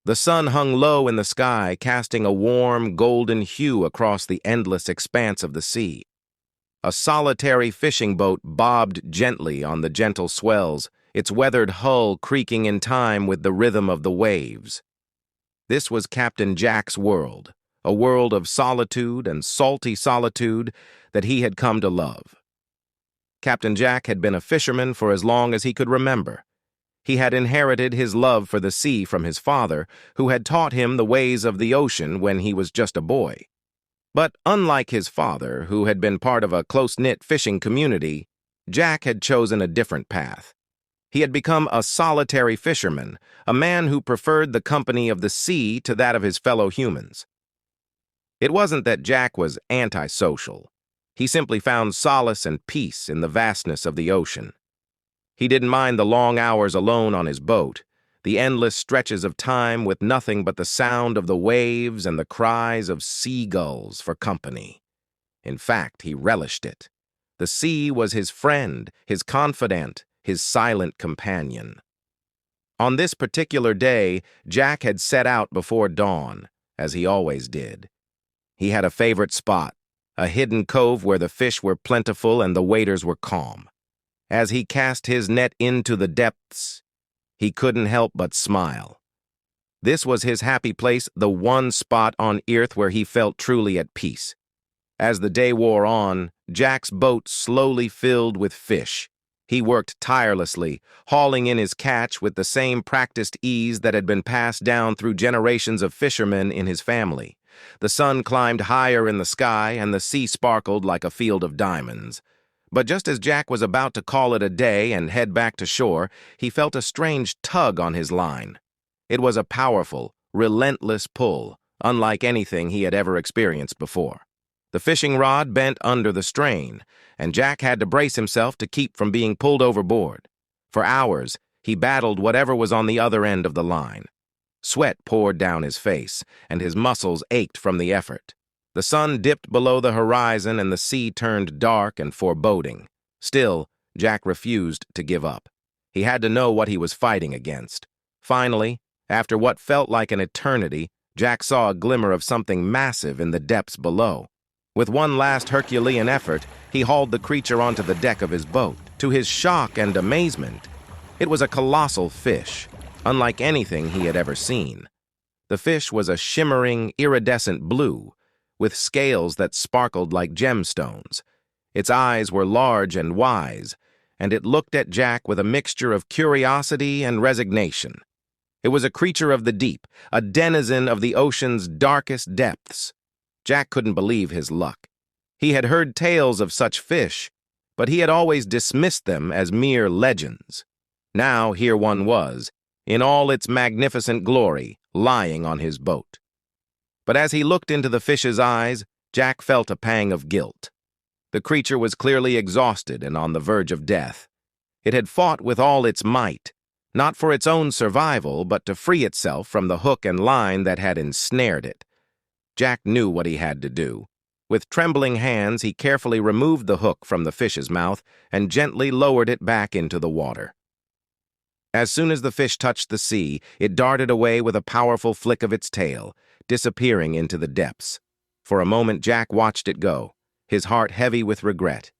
The sun hung low in the sky, casting a warm, golden hue across the endless expanse of the sea. A solitary fishing boat bobbed gently on the gentle swells, its weathered hull creaking in time with the rhythm of the waves. This was Captain Jack's world, a world of solitude and salty solitude that he had come to love. Captain Jack had been a fisherman for as long as he could remember. He had inherited his love for the sea from his father, who had taught him the ways of the ocean when he was just a boy. But unlike his father, who had been part of a close-knit fishing community, Jack had chosen a different path. He had become a solitary fisherman, a man who preferred the company of the sea to that of his fellow humans. It wasn't that Jack was antisocial. He simply found solace and peace in the vastness of the ocean. He didn't mind the long hours alone on his boat, the endless stretches of time with nothing but the sound of the waves and the cries of seagulls for company. In fact, he relished it. The sea was his friend, his confidant, his silent companion. On this particular day, Jack had set out before dawn, as he always did. He had a favorite spot, a hidden cove where the fish were plentiful and the waders were calm. As he cast his net into the depths, he couldn't help but smile. This was his happy place, the one spot on earth where he felt truly at peace. As the day wore on, Jack's boat slowly filled with fish. He worked tirelessly, hauling in his catch with the same practiced ease that had been passed down through generations of fishermen in his family. The sun climbed higher in the sky, and the sea sparkled like a field of diamonds. But just as Jack was about to call it a day and head back to shore, he felt a strange tug on his line. It was a powerful, relentless pull, unlike anything he had ever experienced before. The fishing rod bent under the strain, and Jack had to brace himself to keep from being pulled overboard. For hours, he battled whatever was on the other end of the line. Sweat poured down his face, and his muscles ached from the effort. The sun dipped below the horizon and the sea turned dark and foreboding. Still, Jack refused to give up. He had to know what he was fighting against. Finally, after what felt like an eternity, Jack saw a glimmer of something massive in the depths below. With one last Herculean effort, he hauled the creature onto the deck of his boat. To his shock and amazement, it was a colossal fish, unlike anything he had ever seen. The fish was a shimmering, iridescent blue, with scales that sparkled like gemstones. Its eyes were large and wise, and it looked at Jack with a mixture of curiosity and resignation. It was a creature of the deep, a denizen of the ocean's darkest depths. Jack couldn't believe his luck. He had heard tales of such fish, but he had always dismissed them as mere legends. Now here one was, in all its magnificent glory, lying on his boat. But as he looked into the fish's eyes, Jack felt a pang of guilt. The creature was clearly exhausted and on the verge of death. It had fought with all its might, not for its own survival, but to free itself from the hook and line that had ensnared it. Jack knew what he had to do. With trembling hands, he carefully removed the hook from the fish's mouth and gently lowered it back into the water. As soon as the fish touched the sea, it darted away with a powerful flick of its tail, disappearing into the depths. For a moment, Jack watched it go, his heart heavy with regret.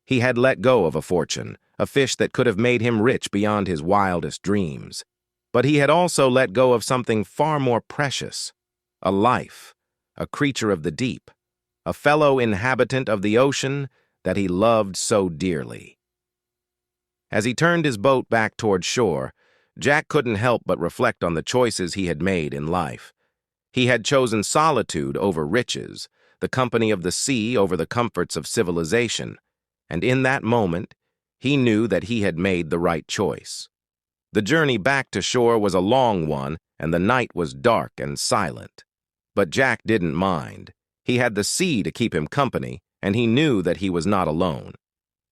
He had let go of a fortune, a fish that could have made him rich beyond his wildest dreams. But he had also let go of something far more precious, a life, a creature of the deep, a fellow inhabitant of the ocean that he loved so dearly. As he turned his boat back toward shore, Jack couldn't help but reflect on the choices he had made in life. He had chosen solitude over riches, the company of the sea over the comforts of civilization, and in that moment, he knew that he had made the right choice. The journey back to shore was a long one, and the night was dark and silent. But Jack didn't mind. He had the sea to keep him company, and he knew that he was not alone.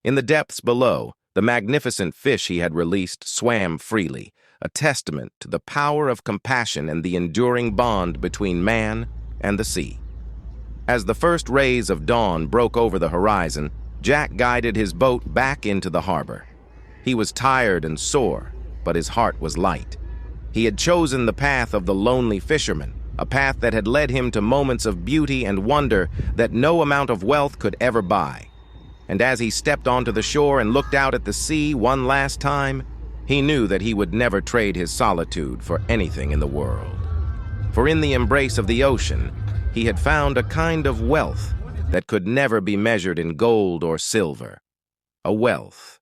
In the depths below, the magnificent fish he had released swam freely, a testament to the power of compassion and the enduring bond between man and the sea. As the first rays of dawn broke over the horizon, Jack guided his boat back into the harbor. He was tired and sore, but his heart was light. He had chosen the path of the lonely fisherman, a path that had led him to moments of beauty and wonder that no amount of wealth could ever buy. And as he stepped onto the shore and looked out at the sea one last time, he knew that he would never trade his solitude for anything in the world. For in the embrace of the ocean, he had found a kind of wealth that could never be measured in gold or silver, a wealth